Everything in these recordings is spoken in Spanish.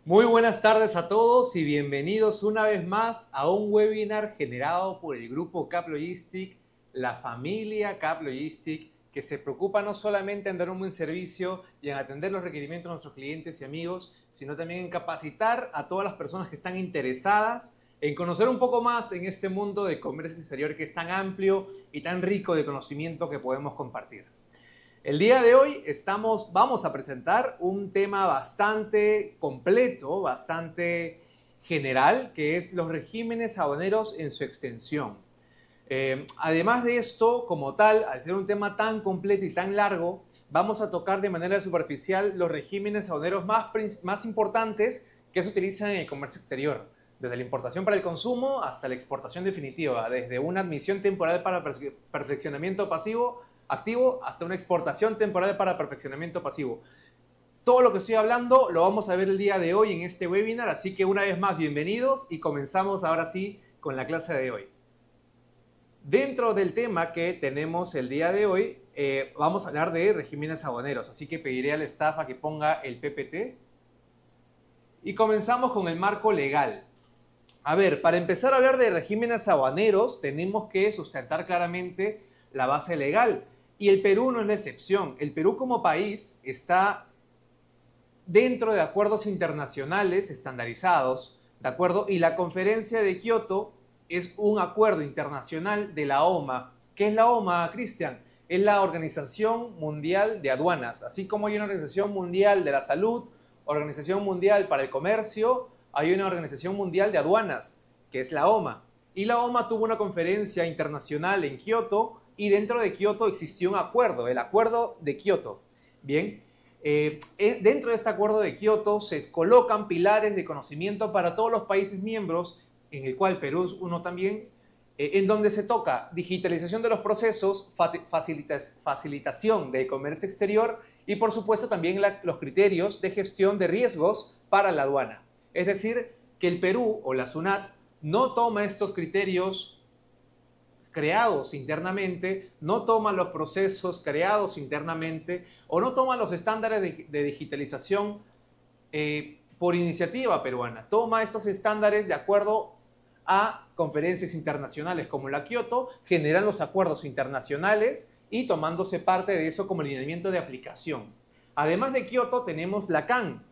Muy buenas tardes a todos y bienvenidos una vez más a un webinar generado por el grupo Cap Logistic, la familia Cap Logistic, que se preocupa no solamente en dar un buen servicio y en atender los requerimientos de nuestros clientes y amigos, sino también en capacitar a todas las personas que están interesadas en conocer un poco más en este mundo de comercio exterior que es tan amplio y tan rico de conocimiento que podemos compartir. El día de hoy vamos a presentar un tema bastante completo, bastante general, que es los regímenes aduaneros en su extensión. Además de esto, como tal, al ser un tema tan completo y tan largo, vamos a tocar de manera superficial los regímenes aduaneros más importantes que se utilizan en el comercio exterior, desde la importación para el consumo hasta la exportación definitiva, desde una admisión temporal para perfeccionamiento activo hasta una exportación temporal para perfeccionamiento pasivo. Todo lo que estoy hablando lo vamos a ver el día de hoy en este webinar, así que una vez más bienvenidos y comenzamos ahora sí con la clase de hoy. Dentro del tema que tenemos el día de hoy, vamos a hablar de regímenes aduaneros, así que pediré al staff a que ponga el PPT. Y comenzamos con el marco legal. A ver, para empezar a hablar de regímenes aduaneros, tenemos que sustentar claramente la base legal. Y el Perú no es la excepción. El Perú como país está dentro de acuerdos internacionales estandarizados, ¿de acuerdo? Y la Conferencia de Kioto es un acuerdo internacional de la OMA. ¿Qué es la OMA, Cristian? Es la Organización Mundial de Aduanas. Así como hay una Organización Mundial de la Salud, Organización Mundial para el Comercio, hay una Organización Mundial de Aduanas, que es la OMA. Y la OMA tuvo una conferencia internacional en Kioto y dentro de Kioto existió un acuerdo, el Acuerdo de Kioto. Bien, dentro de este Acuerdo de Kioto se colocan pilares de conocimiento para todos los países miembros, en el cual Perú es uno también, en donde se toca digitalización de los procesos, facilitación del comercio exterior y por supuesto también los criterios de gestión de riesgos para la aduana. Es decir, que el Perú o la SUNAT no toma estos criterios creados internamente, no toma los procesos creados internamente o no toma los estándares de digitalización por iniciativa peruana. Toma estos estándares de acuerdo a conferencias internacionales como la Kioto, generan los acuerdos internacionales y tomándose parte de eso como lineamiento de aplicación. Además de Kioto tenemos la CAN,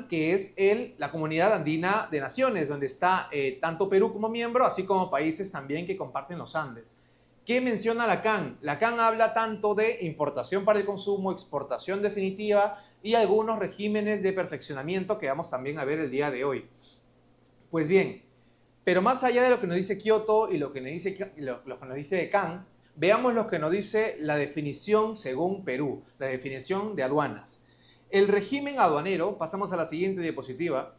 que es la Comunidad Andina de Naciones, donde está tanto Perú como miembro, así como países también que comparten los Andes. ¿Qué menciona la CAN? La CAN habla tanto de importación para el consumo, exportación definitiva y algunos regímenes de perfeccionamiento que vamos también a ver el día de hoy. Pues bien, pero más allá de lo que nos dice Kioto y lo que nos dice CAN, veamos lo que nos dice la definición según Perú, la definición de aduanas. El régimen aduanero, pasamos a la siguiente diapositiva,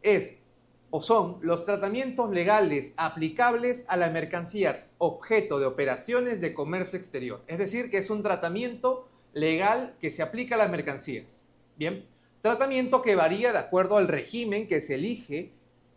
es o son los tratamientos legales aplicables a las mercancías objeto de operaciones de comercio exterior. Es decir, que es un tratamiento legal que se aplica a las mercancías. Bien, tratamiento que varía de acuerdo al régimen que se elige,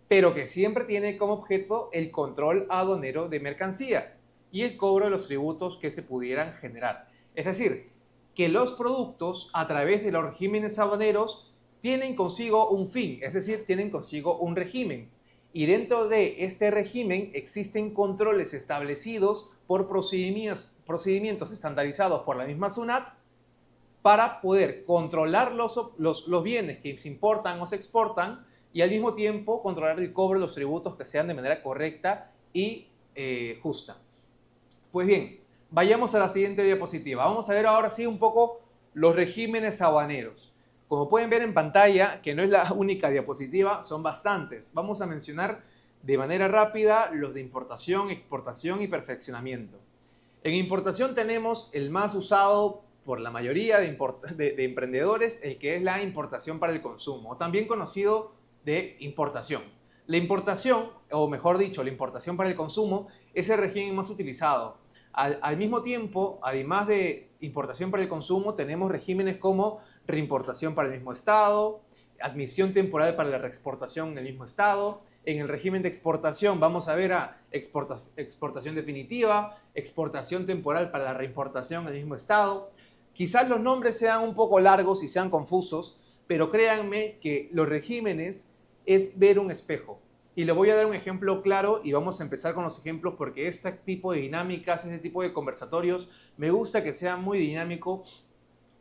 pero que siempre tiene como objeto el control aduanero de mercancía y el cobro de los tributos que se pudieran generar. Es decir, que los productos a través de los regímenes aduaneros tienen consigo un fin, es decir, tienen consigo un régimen. Y dentro de este régimen existen controles establecidos por procedimientos estandarizados por la misma SUNAT para poder controlar los bienes que se importan o se exportan y al mismo tiempo controlar el cobro de los tributos que sean de manera correcta y justa. Pues bien, vayamos a la siguiente diapositiva. Vamos a ver ahora sí un poco los regímenes aduaneros. Como pueden ver en pantalla, que no es la única diapositiva, son bastantes. Vamos a mencionar de manera rápida los de importación, exportación y perfeccionamiento. En importación tenemos el más usado por la mayoría de emprendedores, el que es la importación para el consumo, también conocido de importación. La importación, o mejor dicho, la importación para el consumo, es el régimen más utilizado. Al mismo tiempo, además de importación para el consumo, tenemos regímenes como reimportación para el mismo estado, admisión temporal para la reexportación en el mismo estado. En el régimen de exportación vamos a ver a exportación definitiva, exportación temporal para la reimportación en el mismo estado. Quizás los nombres sean un poco largos y sean confusos, pero créanme que los regímenes es ver un espejo. Y le voy a dar un ejemplo claro y vamos a empezar con los ejemplos porque este tipo de dinámicas, este tipo de conversatorios, me gusta que sea muy dinámico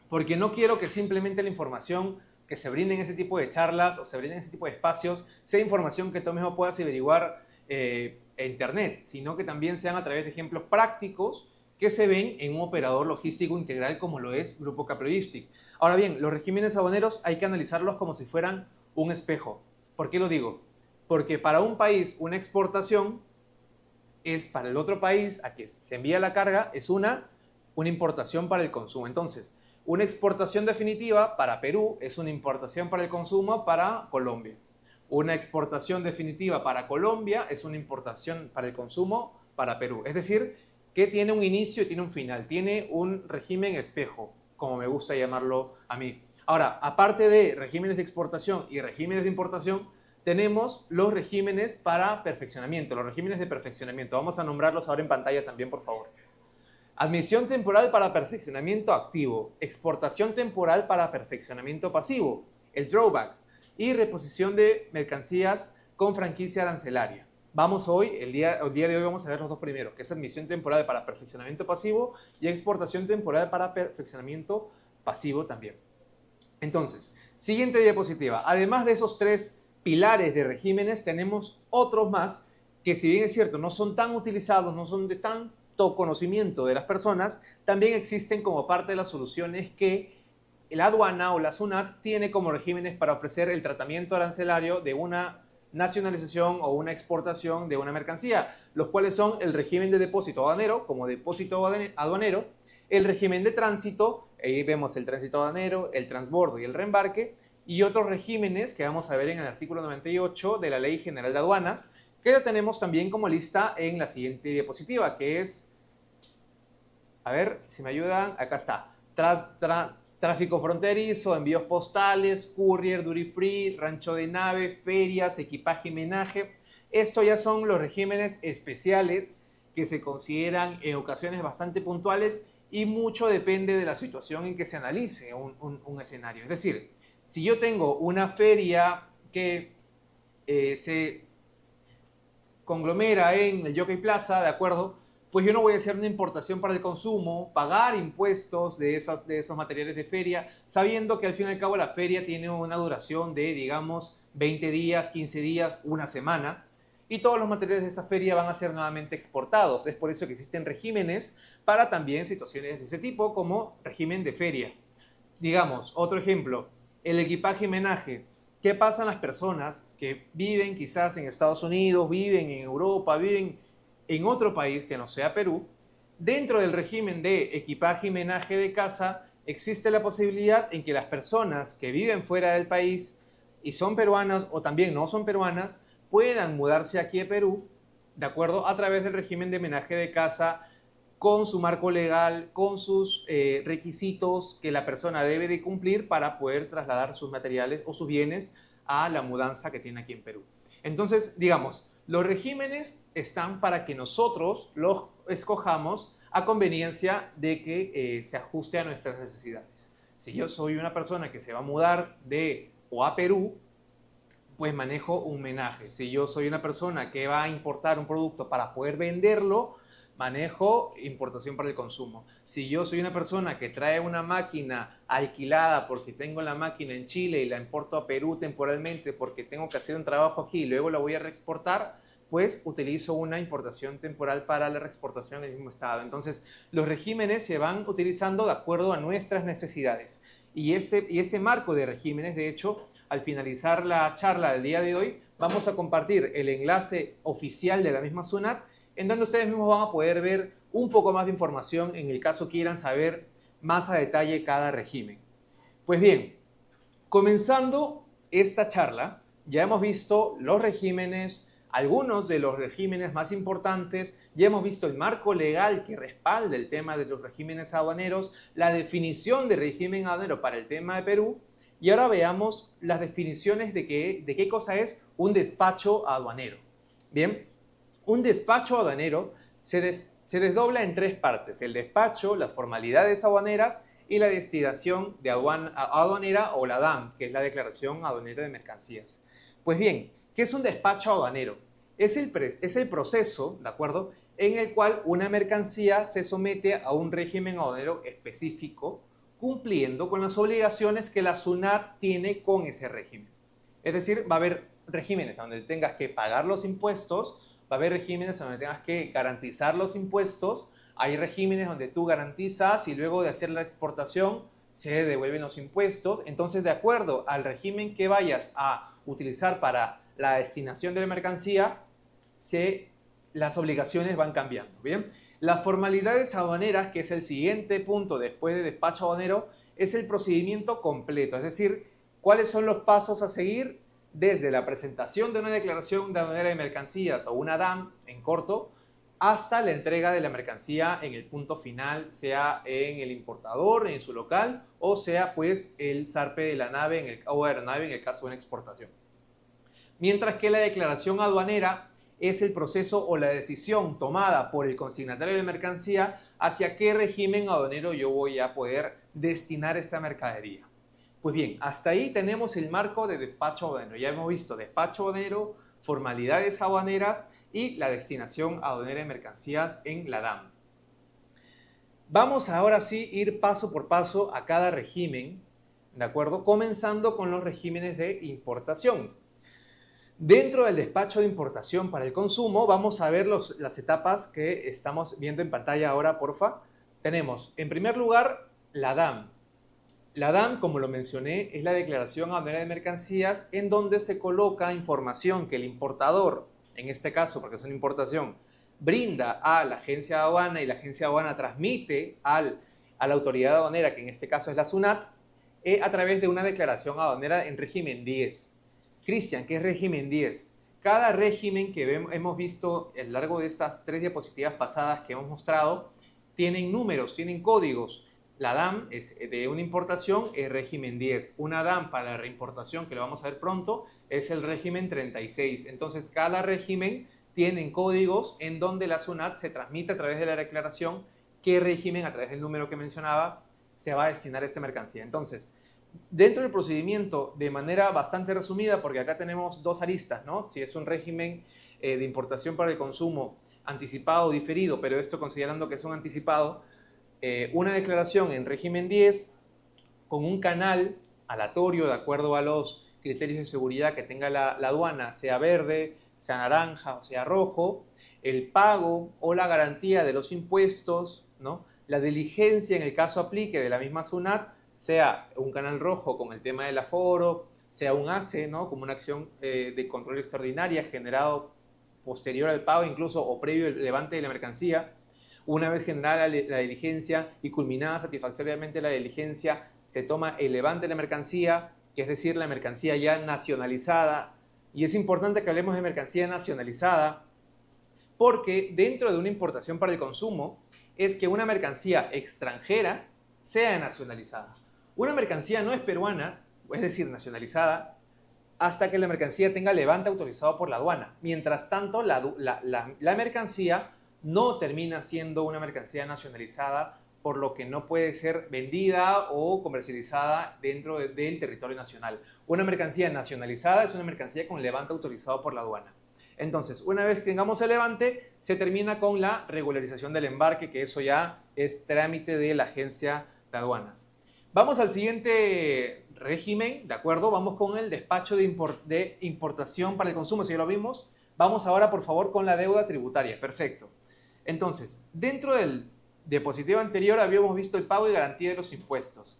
porque no quiero que simplemente la información que se brinde en ese tipo de charlas o se brinde en ese tipo de espacios sea información que tú mismo puedas averiguar en internet, sino que también sean a través de ejemplos prácticos que se ven en un operador logístico integral como lo es Grupo Cap Logistic. Ahora bien, los regímenes aduaneros hay que analizarlos como si fueran un espejo. ¿Por qué lo digo? Porque para un país una exportación es para el otro país a que se envía la carga, es una importación para el consumo. Entonces, una exportación definitiva para Perú es una importación para el consumo para Colombia. Una exportación definitiva para Colombia es una importación para el consumo para Perú. Es decir, que tiene un inicio y tiene un final. Tiene un régimen espejo, como me gusta llamarlo a mí. Ahora, aparte de regímenes de exportación y regímenes de importación, tenemos los regímenes para perfeccionamiento, los regímenes de perfeccionamiento. Vamos a nombrarlos ahora en pantalla también, por favor. Admisión temporal para perfeccionamiento activo, exportación temporal para perfeccionamiento pasivo, el drawback, y reposición de mercancías con franquicia arancelaria. Vamos hoy, el día de hoy vamos a ver los dos primeros, que es admisión temporal para perfeccionamiento pasivo y exportación temporal para perfeccionamiento pasivo también. Entonces, siguiente diapositiva. Además de esos tres pilares de regímenes, tenemos otros más que, si bien es cierto, no son tan utilizados, no son de tanto conocimiento de las personas, también existen como parte de las soluciones que la aduana o la SUNAT tiene como regímenes para ofrecer el tratamiento arancelario de una nacionalización o una exportación de una mercancía, los cuales son el régimen de depósito aduanero, como depósito aduanero, el régimen de tránsito, ahí vemos el tránsito aduanero, el transbordo y el reembarque, y otros regímenes que vamos a ver en el artículo 98 de la Ley General de Aduanas, que lo tenemos también como lista en la siguiente diapositiva, que es, a ver si me ayudan, acá está, tráfico fronterizo, envíos postales, courier, duty free, rancho de nave, ferias, equipaje y menaje. Esto ya son los regímenes especiales que se consideran en ocasiones bastante puntuales y mucho depende de la situación en que se analice un escenario. Es decir, si yo tengo una feria que se conglomera en el Jockey Plaza, ¿de acuerdo? Pues yo no voy a hacer una importación para el consumo, pagar impuestos de esos materiales de feria, sabiendo que al fin y al cabo la feria tiene una duración de, digamos, 20 días, 15 días, una semana, y todos los materiales de esa feria van a ser nuevamente exportados. Es por eso que existen regímenes para también situaciones de ese tipo, como régimen de feria. Digamos, otro ejemplo, el equipaje y menaje. ¿Qué pasa en las personas que viven quizás en Estados Unidos, viven en Europa, viven en otro país que no sea Perú? Dentro del régimen de equipaje y menaje de casa existe la posibilidad en que las personas que viven fuera del país y son peruanas o también no son peruanas puedan mudarse aquí a Perú, ¿de acuerdo? A través del régimen de menaje de casa, con su marco legal, con sus requisitos que la persona debe de cumplir para poder trasladar sus materiales o sus bienes a la mudanza que tiene aquí en Perú. Entonces, digamos, los regímenes están para que nosotros los escojamos a conveniencia de que se ajuste a nuestras necesidades. Si yo soy una persona que se va a mudar de o a Perú, pues manejo un menaje. Si yo soy una persona que va a importar un producto para poder venderlo, manejo importación para el consumo. Si yo soy una persona que trae una máquina alquilada porque tengo la máquina en Chile y la importo a Perú temporalmente porque tengo que hacer un trabajo aquí y luego la voy a reexportar, pues utilizo una importación temporal para la reexportación en el mismo estado. Entonces, los regímenes se van utilizando de acuerdo a nuestras necesidades. Y este marco de regímenes, de hecho, al finalizar la charla del día de hoy, vamos a compartir el enlace oficial de la misma SUNAT, en donde ustedes mismos van a poder ver un poco más de información en el caso quieran saber más a detalle cada régimen. Pues bien, comenzando esta charla, ya hemos visto los regímenes, algunos de los regímenes más importantes, ya hemos visto el marco legal que respalda el tema de los regímenes aduaneros, la definición de régimen aduanero para el tema de Perú, y ahora veamos las definiciones de qué cosa es un despacho aduanero. Bien, un despacho aduanero se desdobla en tres partes: el despacho, las formalidades aduaneras y la destinación de aduanera o la DAM, que es la Declaración Aduanera de Mercancías. Pues bien, ¿qué es un despacho aduanero? Es el proceso, ¿de acuerdo?, en el cual una mercancía se somete a un régimen aduanero específico, cumpliendo con las obligaciones que la SUNAT tiene con ese régimen. Es decir, va a haber regímenes donde tengas que pagar los impuestos, va a haber regímenes donde tengas que garantizar los impuestos, hay regímenes donde tú garantizas y luego de hacer la exportación se devuelven los impuestos. Entonces, de acuerdo al régimen que vayas a utilizar para la destinación de la mercancía, las obligaciones van cambiando, ¿bien? Las formalidades aduaneras, que es el siguiente punto después de despacho aduanero, es el procedimiento completo, es decir, cuáles son los pasos a seguir desde la presentación de una declaración de aduanera de mercancías o una DAM en corto, hasta la entrega de la mercancía en el punto final, sea en el importador, en su local, o sea pues el zarpe de la nave o aeronave en el caso de una exportación. Mientras que la declaración aduanera es el proceso o la decisión tomada por el consignatario de mercancía hacia qué régimen aduanero yo voy a poder destinar esta mercadería. Pues bien, hasta ahí tenemos el marco de despacho aduanero. Ya hemos visto despacho aduanero, formalidades aduaneras y la destinación aduanera de mercancías en la DAM. Vamos ahora sí ir paso por paso a cada régimen, ¿de acuerdo? Comenzando con los regímenes de importación. Dentro del despacho de importación para el consumo, vamos a ver las etapas que estamos viendo en pantalla ahora, porfa. Tenemos, en primer lugar, la DAM. La DAM, como lo mencioné, es la Declaración Aduanera de Mercancías, en donde se coloca información que el importador, en este caso, porque es una importación, brinda a la agencia de aduana y la agencia de aduana transmite a la autoridad aduanera, que en este caso es la SUNAT, a través de una declaración aduanera en régimen 10. Cristian, ¿qué es régimen 10? Cada régimen que hemos visto a lo largo de estas 3 diapositivas pasadas que hemos mostrado, tienen números, tienen códigos. La DAM es de una importación, es régimen 10. Una DAM para la reimportación, que lo vamos a ver pronto, es el régimen 36. Entonces, cada régimen tiene códigos en donde la SUNAT se transmite a través de la declaración qué régimen, a través del número que mencionaba, se va a destinar a esa mercancía. Entonces, dentro del procedimiento, de manera bastante resumida, porque acá tenemos dos aristas, ¿no? Si es un régimen de importación para el consumo anticipado o diferido, pero esto considerando que es un anticipado, una declaración en régimen 10 con un canal aleatorio de acuerdo a los criterios de seguridad que tenga la aduana, sea verde, sea naranja o sea rojo, el pago o la garantía de los impuestos, ¿no? La diligencia en el caso aplique de la misma SUNAT, sea un canal rojo con el tema del aforo, sea un ACE, ¿no? Como una acción de control extraordinaria generado posterior al pago incluso o previo al levante de la mercancía. Una vez generada la diligencia y culminada satisfactoriamente la diligencia, se toma el levante de la mercancía, que es decir, la mercancía ya nacionalizada. Y es importante que hablemos de mercancía nacionalizada porque dentro de una importación para el consumo es que una mercancía extranjera sea nacionalizada. Una mercancía no es peruana, es decir, nacionalizada, hasta que la mercancía tenga levante autorizado por la aduana. Mientras tanto, la mercancía no termina siendo una mercancía nacionalizada, por lo que no puede ser vendida o comercializada dentro del territorio nacional. Una mercancía nacionalizada es una mercancía con levante autorizado por la aduana. Entonces, una vez que tengamos el levante, se termina con la regularización del embarque, que eso ya es trámite de la agencia de aduanas. Vamos al siguiente régimen, ¿de acuerdo? Vamos con el despacho de importación para el consumo, si ya lo vimos. Vamos ahora, por favor, con la deuda tributaria. Perfecto. Entonces, dentro del diapositivo anterior habíamos visto el pago y garantía de los impuestos.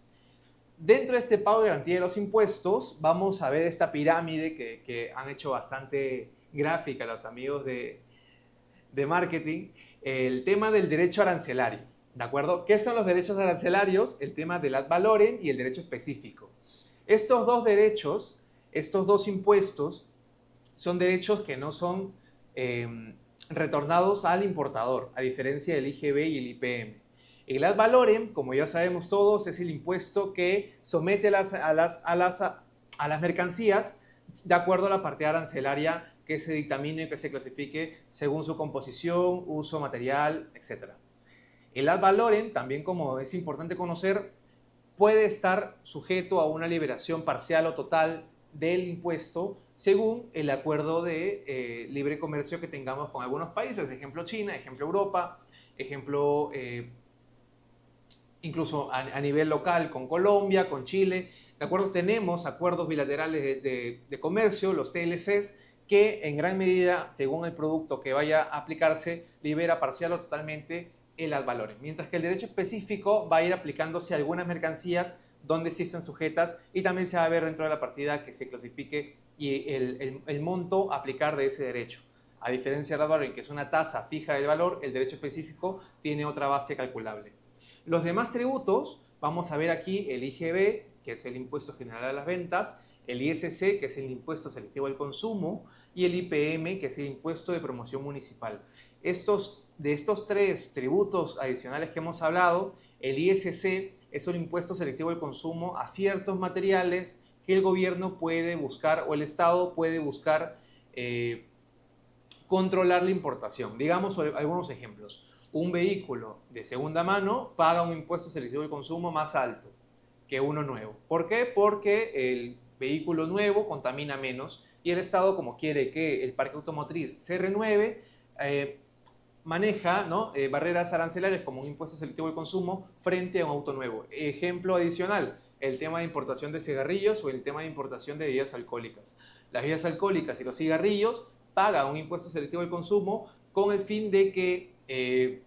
Dentro de este pago y garantía de los impuestos, vamos a ver esta pirámide que han hecho bastante gráfica los amigos de marketing, el tema del derecho arancelario, ¿de acuerdo? ¿Qué son los derechos arancelarios? El tema del ad valorem y el derecho específico. Estos dos derechos, estos dos impuestos, son derechos que no son retornados al importador, a diferencia del IGB y el IPM. El ad valorem, como ya sabemos todos, es el impuesto que somete a las mercancías de acuerdo a la parte arancelaria que se dictamine, que se clasifique según su composición, uso, material, etc. El ad valorem, también como es importante conocer, puede estar sujeto a una liberación parcial o total del impuesto según el acuerdo de libre comercio que tengamos con algunos países, ejemplo China, ejemplo Europa, ejemplo incluso a nivel local con Colombia, con Chile, ¿de acuerdo? Tenemos acuerdos bilaterales de comercio, los TLCs, que en gran medida, según el producto que vaya a aplicarse, libera parcial o totalmente el ad valorem. Mientras que el derecho específico va a ir aplicándose a algunas mercancías donde sí están sujetas y también se va a ver dentro de la partida que se clasifique y el monto a aplicar de ese derecho. A diferencia del ad valorem, que es una tasa fija del valor, el derecho específico tiene otra base calculable. Los demás tributos, vamos a ver aquí el IGB, que es el impuesto general a las ventas, el ISC, que es el impuesto selectivo al consumo, y el IPM, que es el impuesto de promoción municipal. De estos tres tributos adicionales que hemos hablado, el ISC es un impuesto selectivo al consumo a ciertos materiales que el gobierno puede buscar o el Estado puede buscar controlar la importación. Digamos algunos ejemplos. Un vehículo de segunda mano paga un impuesto selectivo al consumo más alto que uno nuevo. ¿Por qué? Porque el vehículo nuevo contamina menos y el Estado, como quiere que el parque automotriz se renueve, maneja, ¿no?, barreras arancelarias como un impuesto selectivo al consumo frente a un auto nuevo. Ejemplo adicional, el tema de importación de cigarrillos o el tema de importación de bebidas alcohólicas. Las bebidas alcohólicas y los cigarrillos pagan un impuesto selectivo al consumo con el fin de que el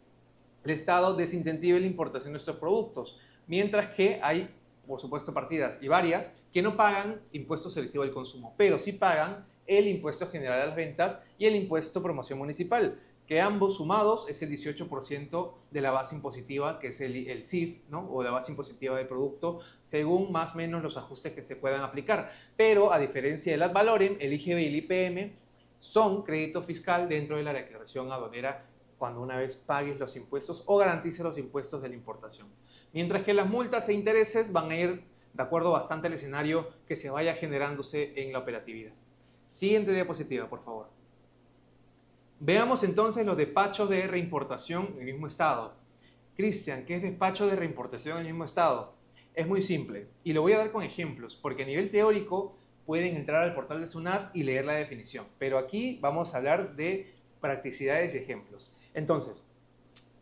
Estado desincentive la importación de estos productos, mientras que hay, por supuesto, partidas y varias que no pagan impuesto selectivo al consumo, pero sí pagan el impuesto general a las ventas y el impuesto promoción municipal, que ambos sumados es el 18% de la base impositiva, que es el CIF, ¿no?, o la base impositiva del producto, según más o menos los ajustes que se puedan aplicar. Pero a diferencia del ad valorem, el IGB y el IPM son crédito fiscal dentro de la declaración aduanera cuando una vez pagues los impuestos o garantices los impuestos de la importación. Mientras que las multas e intereses van a ir de acuerdo bastante al escenario que se vaya generándose en la operatividad. Siguiente diapositiva, por favor. Veamos entonces los despachos de reimportación en el mismo estado. Cristian, ¿qué es despacho de reimportación en el mismo estado? Es muy simple y lo voy a dar con ejemplos porque a nivel teórico pueden entrar al portal de SUNAT y leer la definición, pero aquí vamos a hablar de practicidades y ejemplos. Entonces,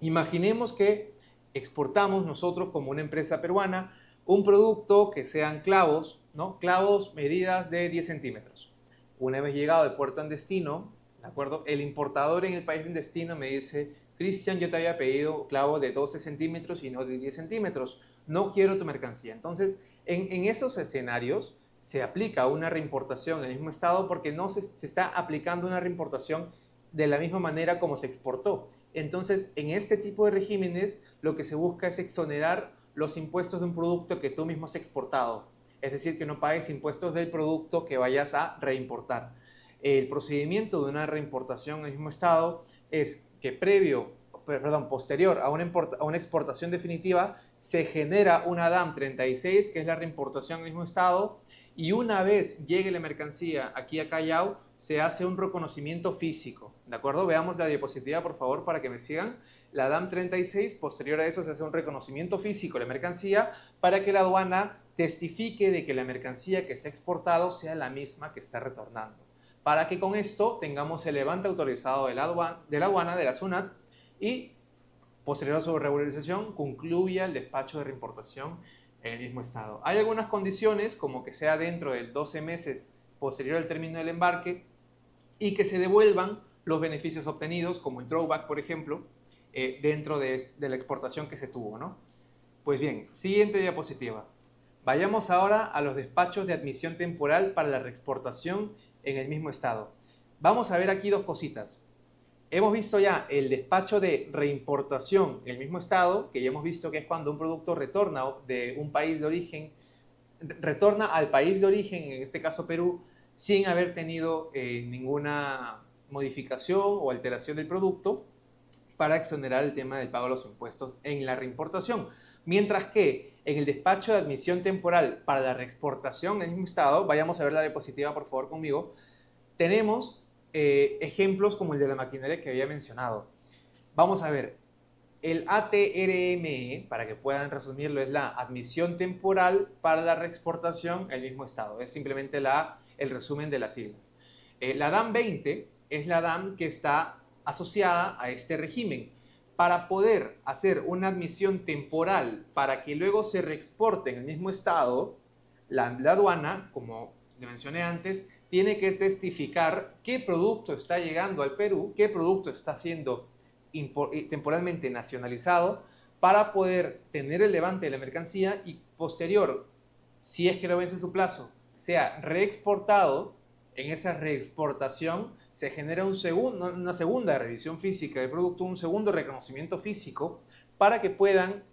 imaginemos que exportamos nosotros como una empresa peruana un producto que sean clavos, ¿no? Clavos medidas de 10 centímetros. Una vez llegado de puerto en destino, ¿de acuerdo?, el importador en el país en destino me dice: Cristian, yo te había pedido clavos de 12 centímetros y no de 10 centímetros. No quiero tu mercancía. Entonces, en esos escenarios se aplica una reimportación en el mismo estado porque no se está aplicando una reimportación de la misma manera como se exportó. Entonces, en este tipo de regímenes, lo que se busca es exonerar los impuestos de un producto que tú mismo has exportado. Es decir, que no pagues impuestos del producto que vayas a reimportar. El procedimiento de una reimportación en el mismo estado es que posterior a una exportación definitiva, se genera una DAM 36, que es la reimportación en el mismo estado, y una vez llegue la mercancía aquí a Callao, se hace un reconocimiento físico, ¿de acuerdo? Veamos la diapositiva, por favor, para que me sigan. La DAM 36, posterior a eso se hace un reconocimiento físico de la mercancía para que la aduana testifique de que la mercancía que se ha exportado sea la misma que está retornando. Para que con esto tengamos el levante autorizado de la aduana, de la SUNAT, y posterior a su regularización concluya el despacho de reimportación en el mismo estado. Hay algunas condiciones, como que sea dentro de 12 meses posterior al término del embarque y que se devuelvan los beneficios obtenidos, como el throwback, por ejemplo, dentro de la exportación que se tuvo, ¿no? Pues bien, siguiente diapositiva. Vayamos ahora a los despachos de admisión temporal para la reexportación en el mismo estado. Vamos a ver aquí dos cositas. Hemos visto ya el despacho de reimportación en el mismo estado, que ya hemos visto que es cuando un producto retorna de un país de origen, retorna al país de origen, en este caso Perú, sin haber tenido ninguna modificación o alteración del producto, para exonerar el tema del pago de los impuestos en la reimportación. Mientras que en el despacho de admisión temporal para la reexportación en el mismo estado, vayamos a ver la diapositiva, por favor, conmigo, tenemos ejemplos como el de la maquinaria que había mencionado. Vamos a ver, El ATRME, para que puedan resumirlo, es la admisión temporal para la reexportación en el mismo estado. Es simplemente el resumen de las siglas. La DAM 20 es la DAM que está asociada a este régimen. Para poder hacer una admisión temporal para que luego se reexporte en el mismo estado, la aduana, como le mencioné antes, tiene que testificar qué producto está llegando al Perú, qué producto está siendo temporalmente nacionalizado para poder tener el levante de la mercancía y posterior, si es que no vence su plazo, sea reexportado. En esa reexportación se genera una segunda revisión física del producto, un segundo reconocimiento físico para que puedan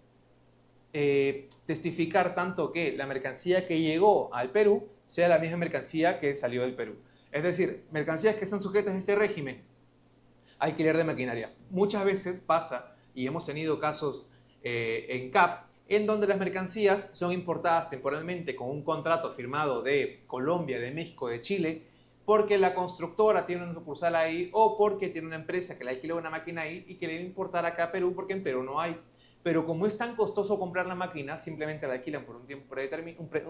testificar tanto que la mercancía que llegó al Perú sea la misma mercancía que salió del Perú. Es decir, mercancías que están sujetas a este régimen, alquiler de maquinaria. Muchas veces pasa, y hemos tenido casos en CAP, en donde las mercancías son importadas temporalmente con un contrato firmado de Colombia, de México, de Chile, porque la constructora tiene una sucursal ahí o porque tiene una empresa que le alquila una máquina ahí y que le debe importar acá a Perú porque en Perú no hay. Pero como es tan costoso comprar la máquina, simplemente la alquilan por un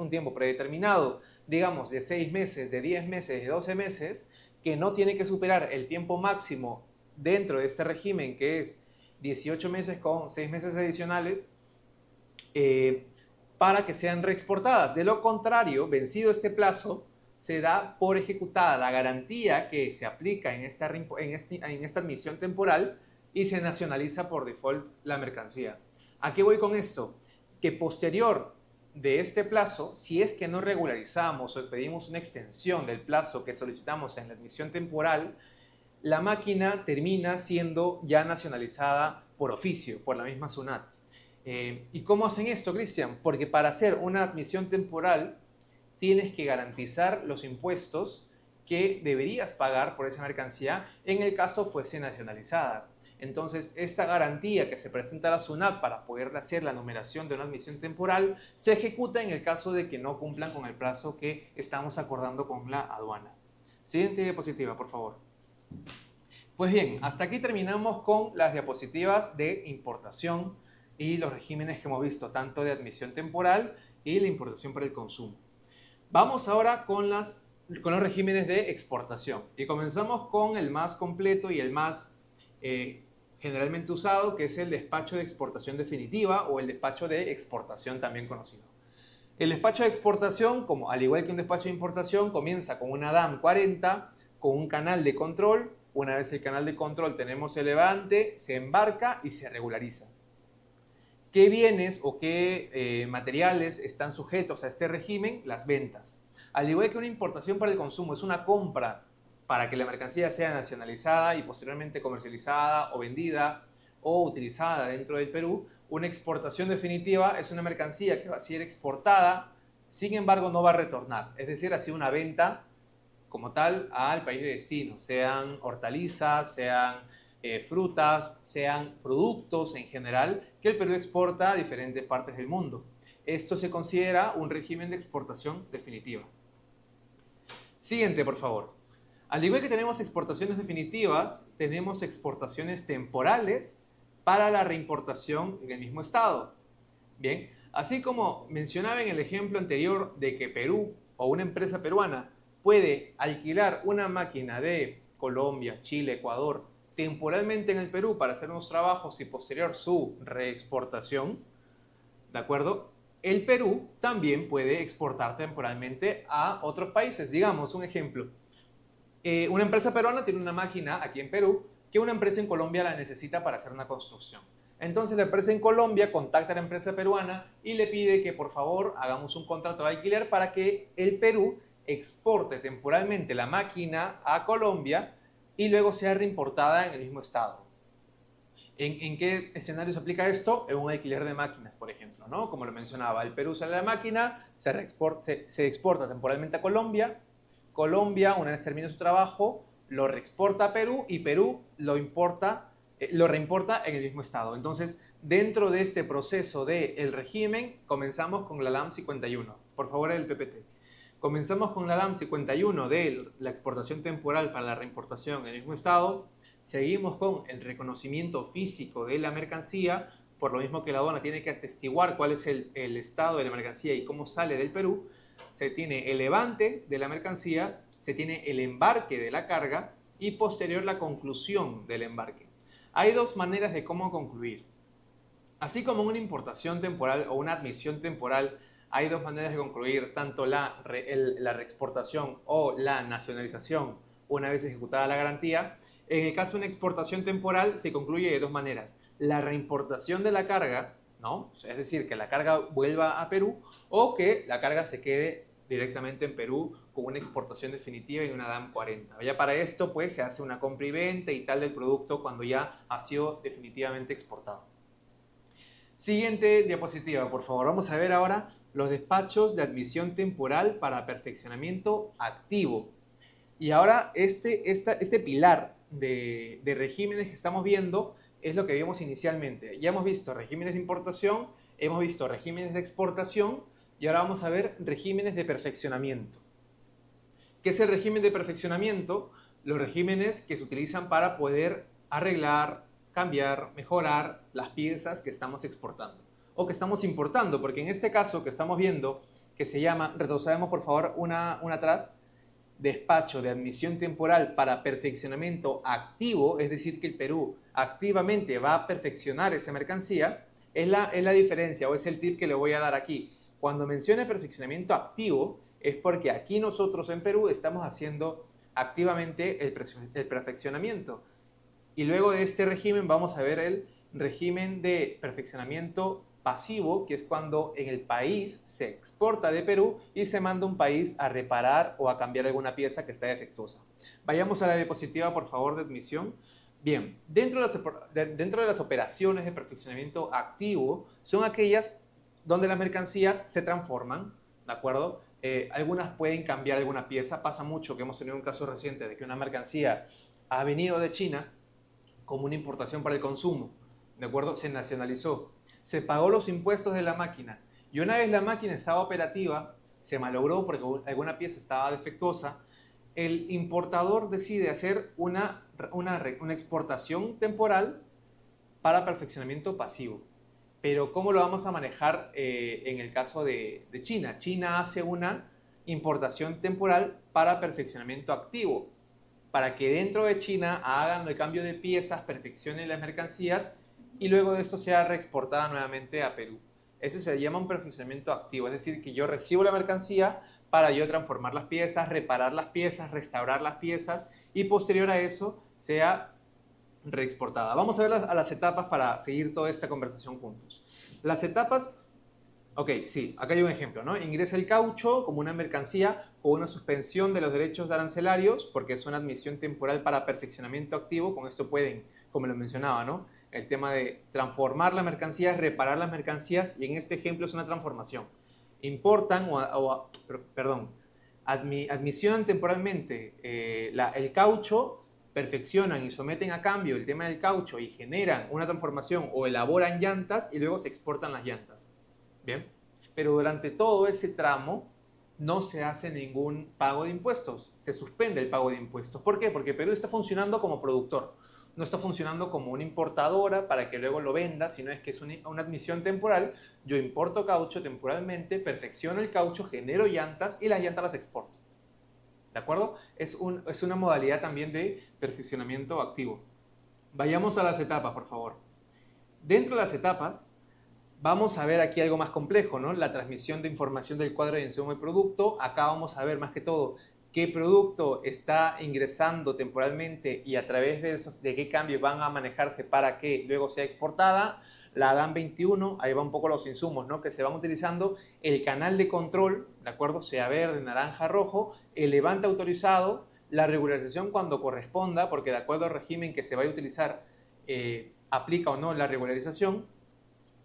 tiempo predeterminado, digamos de 6 meses, de 10 meses, de 12 meses, que no tiene que superar el tiempo máximo dentro de este régimen, que es 18 meses con 6 meses adicionales, para que sean reexportadas. De lo contrario, vencido este plazo, se da por ejecutada la garantía que se aplica en esta admisión temporal y se nacionaliza por default la mercancía. ¿A qué voy con esto? Que posterior de este plazo, si es que no regularizamos o pedimos una extensión del plazo que solicitamos en la admisión temporal, la máquina termina siendo ya nacionalizada por oficio, por la misma SUNAT. ¿Y cómo hacen esto, Cristian? Porque para hacer una admisión temporal tienes que garantizar los impuestos que deberías pagar por esa mercancía en el caso fuese nacionalizada. Entonces, esta garantía que se presenta a la SUNAT para poder hacer la numeración de una admisión temporal se ejecuta en el caso de que no cumplan con el plazo que estamos acordando con la aduana. Siguiente diapositiva, por favor. Pues bien, hasta aquí terminamos con las diapositivas de importación y los regímenes que hemos visto, tanto de admisión temporal y la importación para el consumo. Vamos ahora con los regímenes de exportación y comenzamos con el más completo y el más generalmente usado, que es el despacho de exportación definitiva o el despacho de exportación también conocido. El despacho de exportación, como al igual que un despacho de importación, comienza con una DAM 40, con un canal de control. Una vez el canal de control tenemos el levante, se embarca y se regulariza. ¿Qué bienes o qué materiales están sujetos a este régimen? Las ventas. Al igual que una importación para el consumo es una compra para que la mercancía sea nacionalizada y posteriormente comercializada o vendida o utilizada dentro del Perú, una exportación definitiva es una mercancía que va a ser exportada, sin embargo no va a retornar. Es decir, ha sido una venta como tal al país de destino, sean hortalizas, sean frutas, sean productos en general que el Perú exporta a diferentes partes del mundo. Esto se considera un régimen de exportación definitiva. Siguiente, por favor. Al igual que tenemos exportaciones definitivas, tenemos exportaciones temporales para la reimportación en el mismo estado. Bien, así como mencionaba en el ejemplo anterior de que Perú o una empresa peruana puede alquilar una máquina de Colombia, Chile, Ecuador, temporalmente en el Perú para hacer unos trabajos y posterior su reexportación, ¿de acuerdo? El Perú también puede exportar temporalmente a otros países. Digamos, un ejemplo. Una empresa peruana tiene una máquina aquí en Perú que una empresa en Colombia la necesita para hacer una construcción. Entonces la empresa en Colombia contacta a la empresa peruana y le pide que por favor hagamos un contrato de alquiler para que el Perú exporte temporalmente la máquina a Colombia y luego sea reimportada en el mismo estado. ¿En qué escenario se aplica esto? En un alquiler de máquinas, por ejemplo, ¿no? Como lo mencionaba, el Perú sale la máquina, se exporta temporalmente a Colombia. Colombia, una vez termine su trabajo, lo reexporta a Perú y Perú lo reimporta en el mismo estado. Entonces, dentro de este proceso del régimen, comenzamos con la LAM 51. Por favor, el PPT. Comenzamos con la LAM 51 de la exportación temporal para la reimportación en el mismo estado. Seguimos con el reconocimiento físico de la mercancía, por lo mismo que la aduana tiene que atestiguar cuál es el estado de la mercancía y cómo sale del Perú. Se tiene el levante de la mercancía, se tiene el embarque de la carga y posterior la conclusión del embarque. Hay dos maneras de cómo concluir. Así como en una importación temporal o una admisión temporal, hay dos maneras de concluir tanto la reexportación o la nacionalización una vez ejecutada la garantía. En el caso de una exportación temporal se concluye de dos maneras. La reimportación de la carga, ¿no? Es decir, que la carga vuelva a Perú o que la carga se quede directamente en Perú con una exportación definitiva y una DAM 40. Ya para esto pues se hace una compra y venta y tal del producto cuando ya ha sido definitivamente exportado. Siguiente diapositiva, por favor. Vamos a ver ahora los despachos de admisión temporal para perfeccionamiento activo. Y ahora este pilar de regímenes que estamos viendo es lo que vimos inicialmente. Ya hemos visto regímenes de importación, hemos visto regímenes de exportación y ahora vamos a ver regímenes de perfeccionamiento. ¿Qué es el régimen de perfeccionamiento? Los regímenes que se utilizan para poder arreglar, cambiar, mejorar las piezas que estamos exportando o que estamos importando, porque en este caso que estamos viendo, que se llama, retrocedemos por favor una atrás, despacho de admisión temporal para perfeccionamiento activo, es decir, que el Perú activamente va a perfeccionar esa mercancía, es la diferencia o es el tip que le voy a dar aquí. Cuando mencione perfeccionamiento activo, es porque aquí nosotros en Perú estamos haciendo activamente el perfeccionamiento. Y luego de este régimen vamos a ver el régimen de perfeccionamiento pasivo, que es cuando en el país se exporta de Perú y se manda a un país a reparar o a cambiar alguna pieza que está defectuosa. Vayamos a la diapositiva, por favor, de admisión. Bien, dentro de las operaciones de perfeccionamiento activo son aquellas donde las mercancías se transforman, ¿de acuerdo? Algunas pueden cambiar alguna pieza. Pasa mucho que hemos tenido un caso reciente de que una mercancía ha venido de China como una importación para el consumo, ¿de acuerdo? Se nacionalizó, se pagó los impuestos de la máquina y una vez la máquina estaba operativa, se malogró porque alguna pieza estaba defectuosa, el importador decide hacer una exportación temporal para perfeccionamiento pasivo. Pero ¿cómo lo vamos a manejar en el caso de China? China hace una importación temporal para perfeccionamiento activo, para que dentro de China hagan el cambio de piezas, perfeccionen las mercancías y luego de esto sea reexportada nuevamente a Perú. Eso se llama un perfeccionamiento activo, es decir, que yo recibo la mercancía para yo transformar las piezas, reparar las piezas, restaurar las piezas y posterior a eso sea reexportada. Vamos a ver las etapas para seguir toda esta conversación juntos. Las etapas. Ok, sí, acá hay un ejemplo, ¿no? Ingresa el caucho como una mercancía o una suspensión de los derechos arancelarios porque es una admisión temporal para perfeccionamiento activo. Con esto pueden, como lo mencionaba, ¿no? El tema de transformar las mercancías, reparar las mercancías y en este ejemplo es una transformación. Importan admisión temporalmente el caucho, perfeccionan y someten a cambio el tema del caucho y generan una transformación o elaboran llantas y luego se exportan las llantas. Bien, pero durante todo ese tramo no se hace ningún pago de impuestos, se suspende el pago de impuestos. ¿Por qué? Porque Perú está funcionando como productor, no está funcionando como una importadora para que luego lo venda, sino es que es una admisión temporal. Yo importo caucho temporalmente, perfecciono el caucho, genero llantas y las llantas las exporto. ¿De acuerdo? Es una modalidad también de perfeccionamiento activo. Vayamos a las etapas, por favor. Dentro de las etapas, vamos a ver aquí algo más complejo, ¿no? La transmisión de información del cuadro de insumo y producto. Acá vamos a ver más que todo qué producto está ingresando temporalmente y a través de qué cambios van a manejarse para que luego sea exportada. La DAM 21, ahí va un poco los insumos, ¿no? Que se van utilizando. El canal de control, ¿de acuerdo? Sea verde, naranja, rojo. El levante autorizado. La regularización cuando corresponda, porque de acuerdo al régimen que se vaya a utilizar, aplica o no la regularización.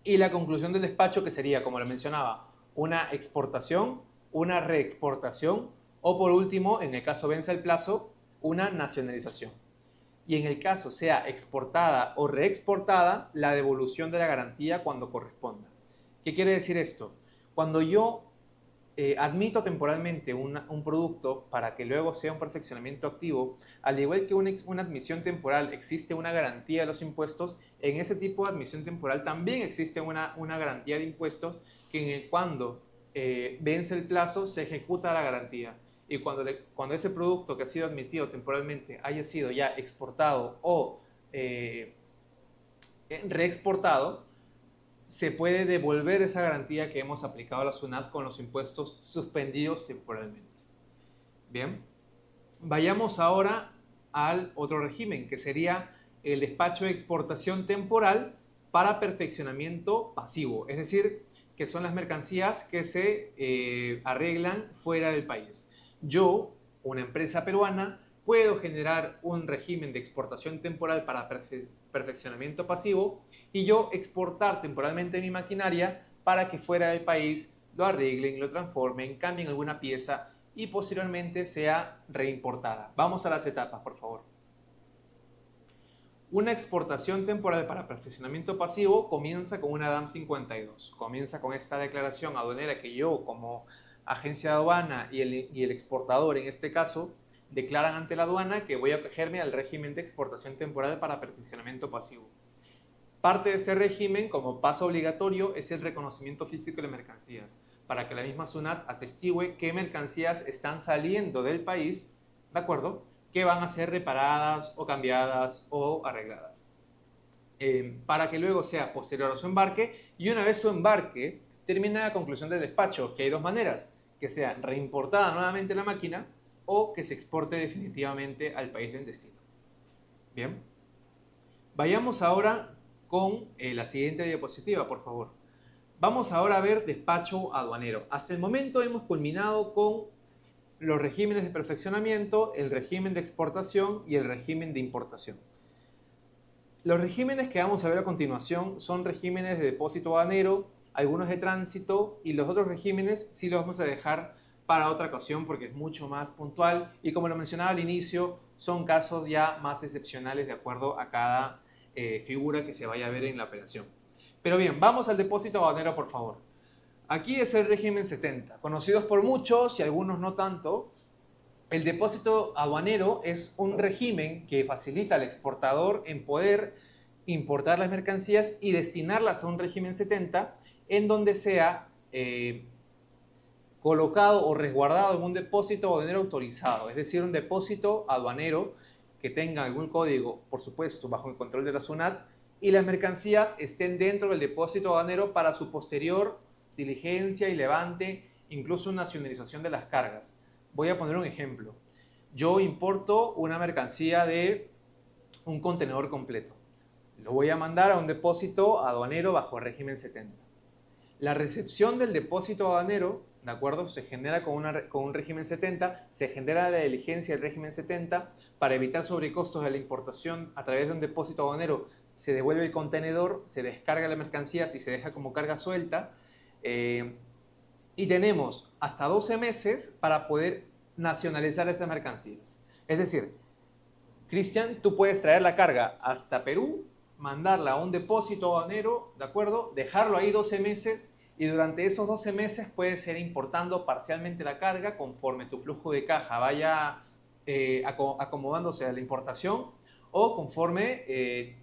Y la conclusión del despacho que sería, como lo mencionaba, una exportación, una reexportación o por último, en el caso vence el plazo, una nacionalización. Y en el caso sea exportada o reexportada, la devolución de la garantía cuando corresponda. ¿Qué quiere decir esto? Cuando yo admito temporalmente un producto para que luego sea un perfeccionamiento activo, al igual que una admisión temporal existe una garantía de los impuestos, en ese tipo de admisión temporal también existe una garantía de impuestos que cuando vence el plazo se ejecuta la garantía. Y cuando ese producto que ha sido admitido temporalmente haya sido ya exportado o reexportado, se puede devolver esa garantía que hemos aplicado a la SUNAT con los impuestos suspendidos temporalmente. Bien, vayamos ahora al otro régimen, que sería el despacho de exportación temporal para perfeccionamiento pasivo, es decir, que son las mercancías que se arreglan fuera del país. Yo, una empresa peruana, puedo generar un régimen de exportación temporal para perfeccionamiento pasivo y yo exportar temporalmente mi maquinaria para que fuera del país lo arreglen, lo transformen, cambien alguna pieza y posteriormente sea reimportada. Vamos a las etapas, por favor. Una exportación temporal para perfeccionamiento pasivo comienza con una DAM 52. Comienza con esta declaración aduanera que yo, como agencia de aduana y el exportador en este caso, declaran ante la aduana que voy a acogerme al régimen de exportación temporal para perfeccionamiento pasivo. Parte de este régimen, como paso obligatorio, es el reconocimiento físico de mercancías, para que la misma SUNAT atestigue qué mercancías están saliendo del país, ¿de acuerdo?, que van a ser reparadas o cambiadas o arregladas. Para que luego sea posterior a su embarque y una vez su embarque termina la conclusión del despacho, que hay dos maneras, que sea reimportada nuevamente la máquina o que se exporte definitivamente al país del destino. Bien, vayamos ahora con la siguiente diapositiva, por favor. Vamos ahora a ver despacho aduanero. Hasta el momento hemos culminado con los regímenes de perfeccionamiento, el régimen de exportación y el régimen de importación. Los regímenes que vamos a ver a continuación son regímenes de depósito aduanero, algunos de tránsito y los otros regímenes sí los vamos a dejar para otra ocasión porque es mucho más puntual y como lo mencionaba al inicio, son casos ya más excepcionales de acuerdo a cada figura que se vaya a ver en la operación. Pero bien, vamos al depósito aduanero, por favor. Aquí es el régimen 70, conocidos por muchos y algunos no tanto. El depósito aduanero es un régimen que facilita al exportador en poder importar las mercancías y destinarlas a un régimen 70 en donde sea colocado o resguardado en un depósito aduanero autorizado, es decir, un depósito aduanero que tenga algún código, por supuesto, bajo el control de la SUNAT, y las mercancías estén dentro del depósito aduanero para su posterior diligencia y levante, incluso nacionalización de las cargas. Voy a poner un ejemplo. Yo importo una mercancía de un contenedor completo. Lo voy a mandar a un depósito aduanero bajo el régimen 70. La recepción del depósito aduanero, ¿de acuerdo?, se genera con un régimen 70, se genera la diligencia del régimen 70 para evitar sobrecostos de la importación a través de un depósito aduanero. Se devuelve el contenedor, se descarga la mercancía si se deja como carga suelta y tenemos hasta 12 meses para poder nacionalizar esas mercancías. Es decir, Cristian, tú puedes traer la carga hasta Perú, mandarla a un depósito aduanero, ¿de acuerdo? Dejarlo ahí 12 meses y durante esos 12 meses puedes ir importando parcialmente la carga conforme tu flujo de caja vaya acomodándose a la importación o conforme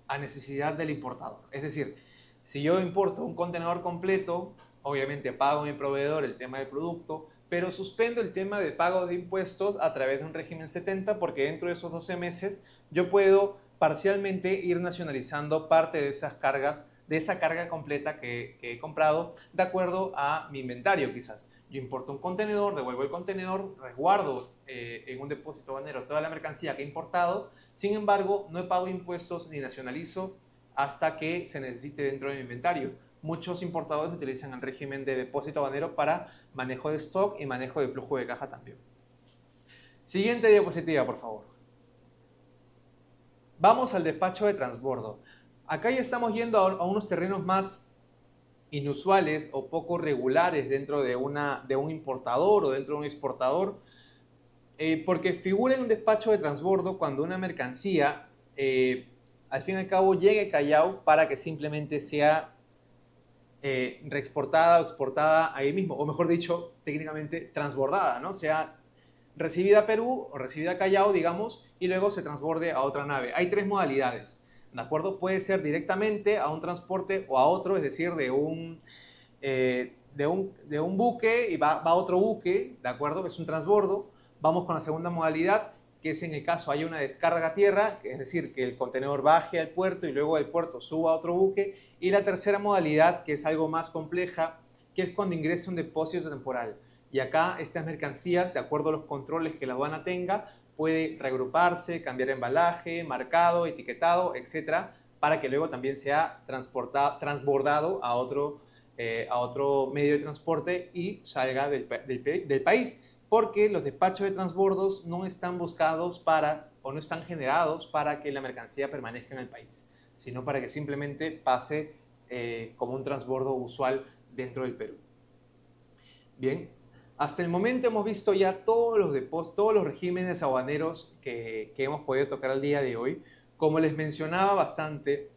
a necesidad del importador. Es decir, si yo importo un contenedor completo, obviamente pago a mi proveedor el tema del producto, pero suspendo el tema de pago de impuestos a través de un régimen 70 porque dentro de esos 12 meses yo puedo parcialmente ir nacionalizando parte de esas cargas, de esa carga completa que he comprado de acuerdo a mi inventario quizás. Yo importo un contenedor, devuelvo el contenedor, resguardo en un depósito aduanero toda la mercancía que he importado, sin embargo no he pagado impuestos ni nacionalizo hasta que se necesite dentro de mi inventario. Muchos importadores utilizan el régimen de depósito aduanero para manejo de stock y manejo de flujo de caja también. Siguiente diapositiva, por favor. Vamos al despacho de transbordo. Acá ya estamos yendo a unos terrenos más inusuales o poco regulares dentro de un importador o dentro de un exportador, porque figura en un despacho de transbordo cuando una mercancía al fin y al cabo llegue a Callao para que simplemente sea reexportada o exportada ahí mismo, o mejor dicho, técnicamente transbordada, ¿no? Sea recibida a Perú o recibida a Callao, digamos, y luego se transborde a otra nave. Hay tres modalidades, ¿de acuerdo? Puede ser directamente a un transporte o a otro, es decir, de un buque y va a otro buque, ¿de acuerdo? Es un transbordo. Vamos con la segunda modalidad, que es en el caso haya una descarga a tierra, es decir, que el contenedor baje al puerto y luego del puerto suba a otro buque. Y la tercera modalidad, que es algo más compleja, que es cuando ingresa un depósito temporal. Y acá estas mercancías, de acuerdo a los controles que la aduana tenga, puede reagruparse, cambiar embalaje, marcado, etiquetado, etcétera, para que luego también sea transbordado a otro medio de transporte y salga del país, porque los despachos de transbordos no están buscados para o no están generados para que la mercancía permanezca en el país, sino para que simplemente pase como un transbordo usual dentro del Perú. Bien, hasta el momento hemos visto ya todos los regímenes aduaneros que hemos podido tocar al día de hoy. Como les mencionaba bastante,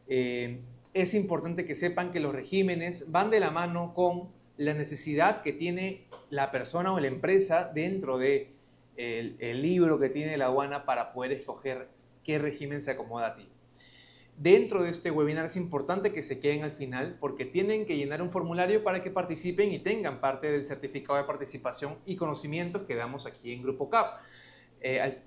eh, es importante que sepan que los regímenes van de la mano con la necesidad que tiene la persona o la empresa dentro de el libro que tiene la aduana para poder escoger qué régimen se acomoda a ti. Dentro de este webinar es importante que se queden al final porque tienen que llenar un formulario para que participen y tengan parte del certificado de participación y conocimientos que damos aquí en Grupo CAP.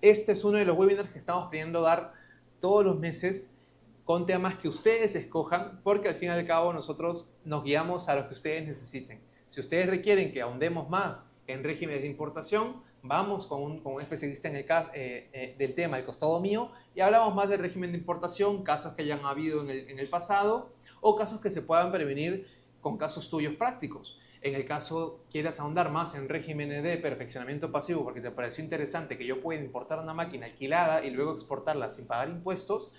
Este es uno de los webinars que estamos pidiendo dar todos los meses con temas que ustedes escojan, porque al fin y al cabo nosotros nos guiamos a lo que ustedes necesiten. Si ustedes requieren que ahondemos más en regímenes de importación, vamos con un especialista en el caso, del tema, el costado mío, y hablamos más del régimen de importación, casos que hayan habido en el pasado o casos que se puedan prevenir con casos tuyos prácticos. En el caso quieras ahondar más en regímenes de perfeccionamiento pasivo porque te pareció interesante que yo pueda importar una máquina alquilada y luego exportarla sin pagar impuestos,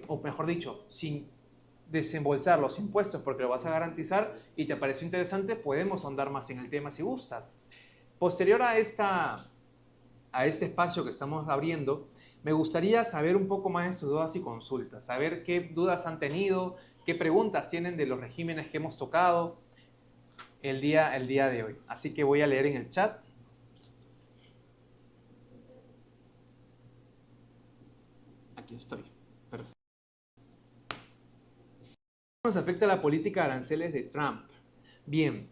o mejor dicho, sin desembolsar los impuestos porque lo vas a garantizar y te pareció interesante, podemos ahondar más en el tema si gustas. Posterior a este espacio que estamos abriendo, me gustaría saber un poco más de sus dudas y consultas, saber qué dudas han tenido, qué preguntas tienen de los regímenes que hemos tocado el día de hoy. Así que voy a leer en el chat. Aquí estoy. Perfecto. ¿Cómo nos afecta la política de aranceles de Trump? Bien,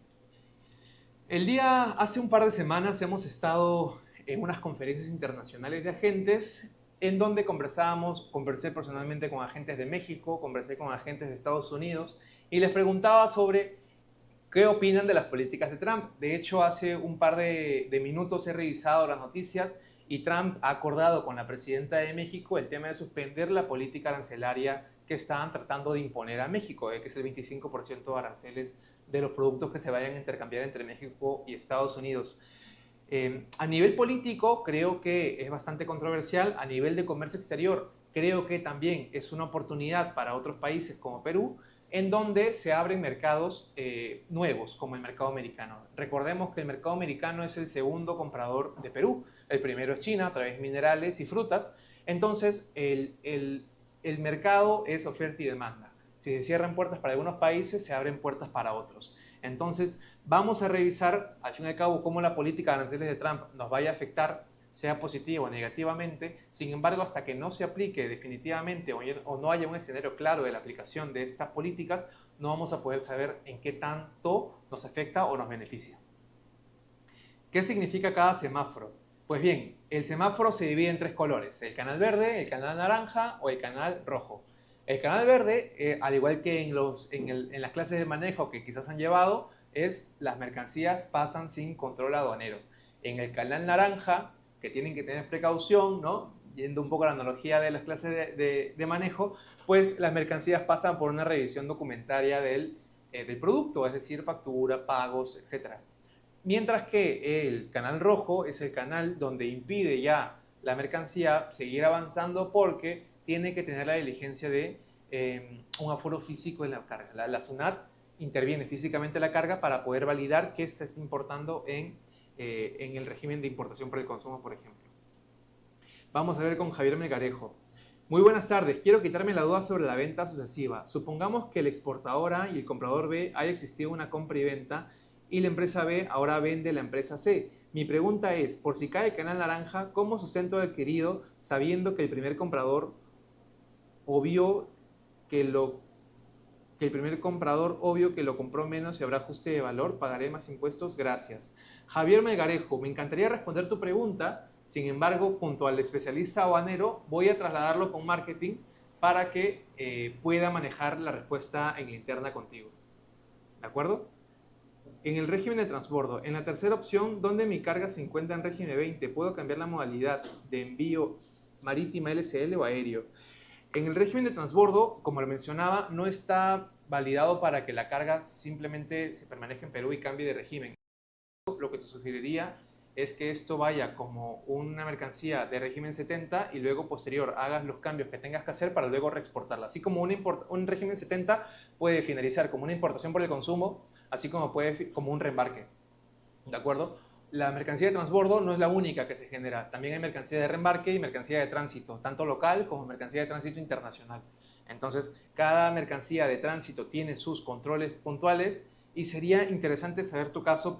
hace un par de semanas hemos estado en unas conferencias internacionales de agentes en donde conversé personalmente con agentes de México, conversé con agentes de Estados Unidos y les preguntaba sobre qué opinan de las políticas de Trump. De hecho, hace un par de minutos he revisado las noticias y Trump ha acordado con la presidenta de México el tema de suspender la política arancelaria que estaban tratando de imponer a México, que es el 25% de aranceles de los productos que se vayan a intercambiar entre México y Estados Unidos. A nivel político creo que es bastante controversial, a nivel de comercio exterior creo que también es una oportunidad para otros países como Perú, en donde se abren mercados nuevos, como el mercado americano. Recordemos que el mercado americano es el segundo comprador de Perú. El primero es China, a través de minerales y frutas. Entonces, el mercado es oferta y demanda. Si se cierran puertas para algunos países, se abren puertas para otros. Entonces, vamos a revisar, al fin y al cabo, cómo la política de aranceles de Trump nos vaya a afectar, sea positivo o negativamente. Sin embargo, hasta que no se aplique definitivamente o no haya un escenario claro de la aplicación de estas políticas, no vamos a poder saber en qué tanto nos afecta o nos beneficia. ¿Qué significa cada semáforo? Pues bien, el semáforo se divide en tres colores: el canal verde, el canal naranja o el canal rojo. El canal verde, al igual que en las clases de manejo que quizás han llevado, es las mercancías pasan sin control aduanero. En el canal naranja, que tienen que tener precaución, ¿no? Yendo un poco a la analogía de las clases de manejo, pues las mercancías pasan por una revisión documentaria del producto, es decir, factura, pagos, etc. Mientras que el canal rojo es el canal donde impide ya la mercancía seguir avanzando porque tiene que tener la diligencia de un aforo físico en la carga. La SUNAT interviene físicamente en la carga para poder validar que se está importando en el régimen de importación por el consumo, por ejemplo. Vamos a ver con Javier Melgarejo. Muy buenas tardes. Quiero quitarme la duda sobre la venta sucesiva. Supongamos que el exportador A y el comprador B haya existido una compra y venta y la empresa B ahora vende la empresa C. Mi pregunta es, por si cae canal naranja, ¿cómo sustento adquirido sabiendo que el primer comprador obvio que lo compró menos y habrá ajuste de valor? ¿Pagaré más impuestos? Gracias. Javier Melgarejo, me encantaría responder tu pregunta. Sin embargo, junto al especialista aduanero, voy a trasladarlo con marketing para que pueda manejar la respuesta en interna contigo. ¿De acuerdo? En el régimen de transbordo, en la tercera opción, donde mi carga se encuentra en régimen 20, ¿puedo cambiar la modalidad de envío marítima LCL o aéreo? En el régimen de transbordo, como lo mencionaba, no está validado para que la carga simplemente se permanezca en Perú y cambie de régimen. Lo que te sugeriría es que esto vaya como una mercancía de régimen 70 y luego posterior hagas los cambios que tengas que hacer para luego reexportarla. Así como un régimen 70 puede finalizar como una importación por el consumo, así como como un reembarque. ¿De acuerdo? La mercancía de transbordo no es la única que se genera. También hay mercancía de reembarque y mercancía de tránsito, tanto local como mercancía de tránsito internacional. Entonces, cada mercancía de tránsito tiene sus controles puntuales y sería interesante saber tu caso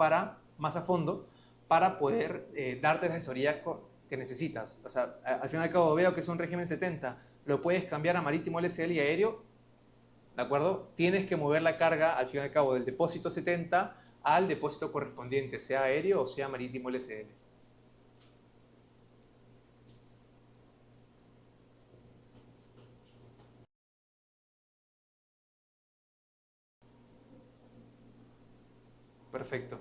más a fondo para poder darte la asesoría que necesitas. O sea, al fin y al cabo veo que es un régimen 70, lo puedes cambiar a marítimo LCL y aéreo, ¿de acuerdo? Tienes que mover la carga al fin y al cabo del depósito 70 al depósito correspondiente, sea aéreo o sea marítimo LCL. Perfecto.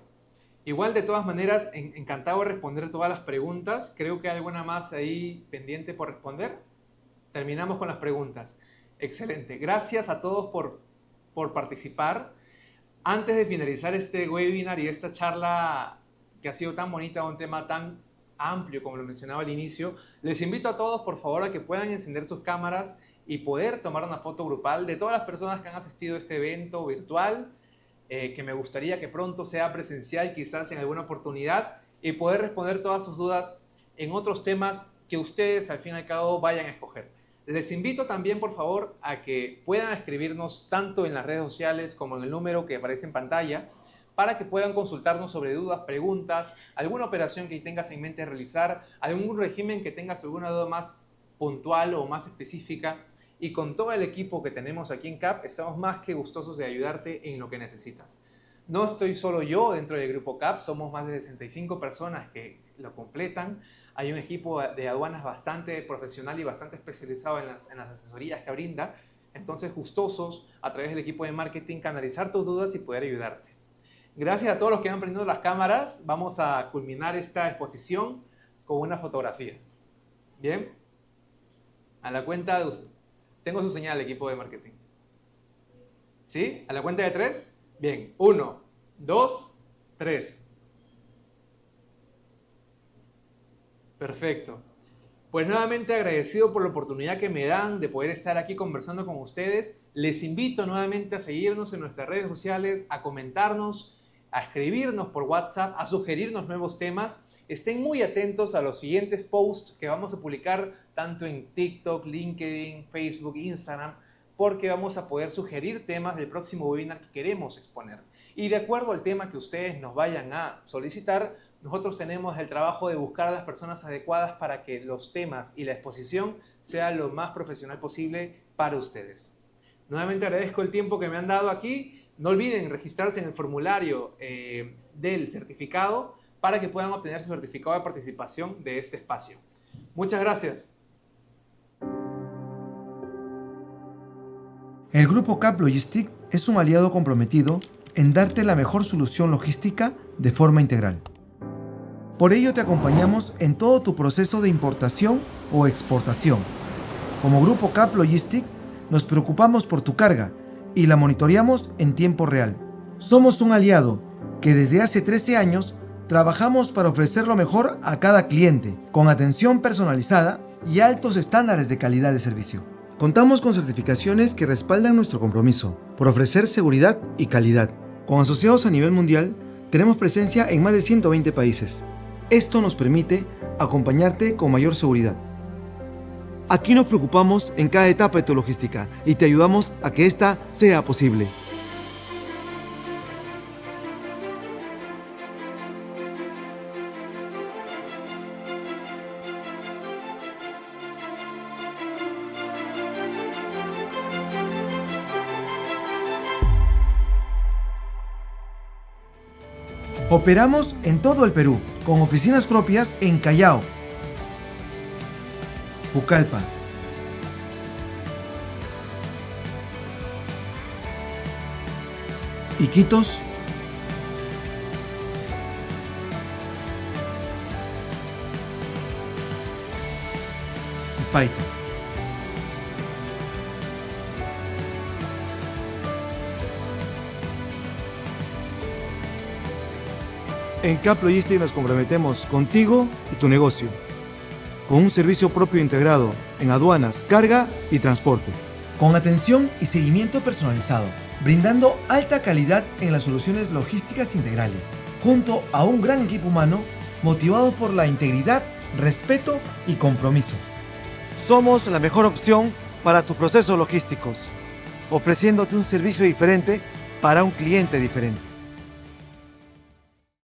Igual, de todas maneras, encantado de responder todas las preguntas. Creo que hay alguna más ahí pendiente por responder. Terminamos con las preguntas. Excelente. Gracias a todos por participar. Antes de finalizar este webinar y esta charla que ha sido tan bonita, un tema tan amplio como lo mencionaba al inicio, les invito a todos, por favor, a que puedan encender sus cámaras y poder tomar una foto grupal de todas las personas que han asistido a este evento virtual, que me gustaría que pronto sea presencial, quizás en alguna oportunidad, y poder responder todas sus dudas en otros temas que ustedes al fin y al cabo vayan a escoger. Les invito también, por favor, a que puedan escribirnos tanto en las redes sociales como en el número que aparece en pantalla para que puedan consultarnos sobre dudas, preguntas, alguna operación que tengas en mente realizar, algún régimen que tengas alguna duda más puntual o más específica. Y con todo el equipo que tenemos aquí en CAP, estamos más que gustosos de ayudarte en lo que necesitas. No estoy solo yo dentro del grupo CAP, somos más de 65 personas que lo completan. Hay un equipo de aduanas bastante profesional y bastante especializado en las asesorías que brinda. Entonces, gustosos a través del equipo de marketing canalizar tus dudas y poder ayudarte. Gracias a todos los que han prendido las cámaras. Vamos a culminar esta exposición con una fotografía. Bien, a la cuenta de uso. Tengo su señal, equipo de marketing. ¿Sí? ¿A la cuenta de 3? Bien. 1, 2, 3. Perfecto. Pues nuevamente agradecido por la oportunidad que me dan de poder estar aquí conversando con ustedes. Les invito nuevamente a seguirnos en nuestras redes sociales, a comentarnos, a escribirnos por WhatsApp, a sugerirnos nuevos temas. Estén muy atentos a los siguientes posts que vamos a publicar tanto en TikTok, LinkedIn, Facebook, Instagram, porque vamos a poder sugerir temas del próximo webinar que queremos exponer. Y de acuerdo al tema que ustedes nos vayan a solicitar, nosotros tenemos el trabajo de buscar a las personas adecuadas para que los temas y la exposición sea lo más profesional posible para ustedes. Nuevamente agradezco el tiempo que me han dado aquí. No olviden registrarse en el formulario del certificado para que puedan obtener su certificado de participación de este espacio. Muchas gracias. El Grupo CAP Logistic es un aliado comprometido en darte la mejor solución logística de forma integral. Por ello te acompañamos en todo tu proceso de importación o exportación. Como Grupo CAP Logistic nos preocupamos por tu carga y la monitoreamos en tiempo real. Somos un aliado que desde hace 13 años trabajamos para ofrecer lo mejor a cada cliente, con atención personalizada y altos estándares de calidad de servicio. Contamos con certificaciones que respaldan nuestro compromiso por ofrecer seguridad y calidad. Con asociados a nivel mundial, tenemos presencia en más de 120 países. Esto nos permite acompañarte con mayor seguridad. Aquí nos preocupamos en cada etapa de tu logística y te ayudamos a que esta sea posible. Operamos en todo el Perú, con oficinas propias en Callao, Pucallpa, Iquitos, y Paita. En CAP Logistics nos comprometemos contigo y tu negocio, con un servicio propio integrado en aduanas, carga y transporte. Con atención y seguimiento personalizado, brindando alta calidad en las soluciones logísticas integrales, junto a un gran equipo humano motivado por la integridad, respeto y compromiso. Somos la mejor opción para tus procesos logísticos, ofreciéndote un servicio diferente para un cliente diferente.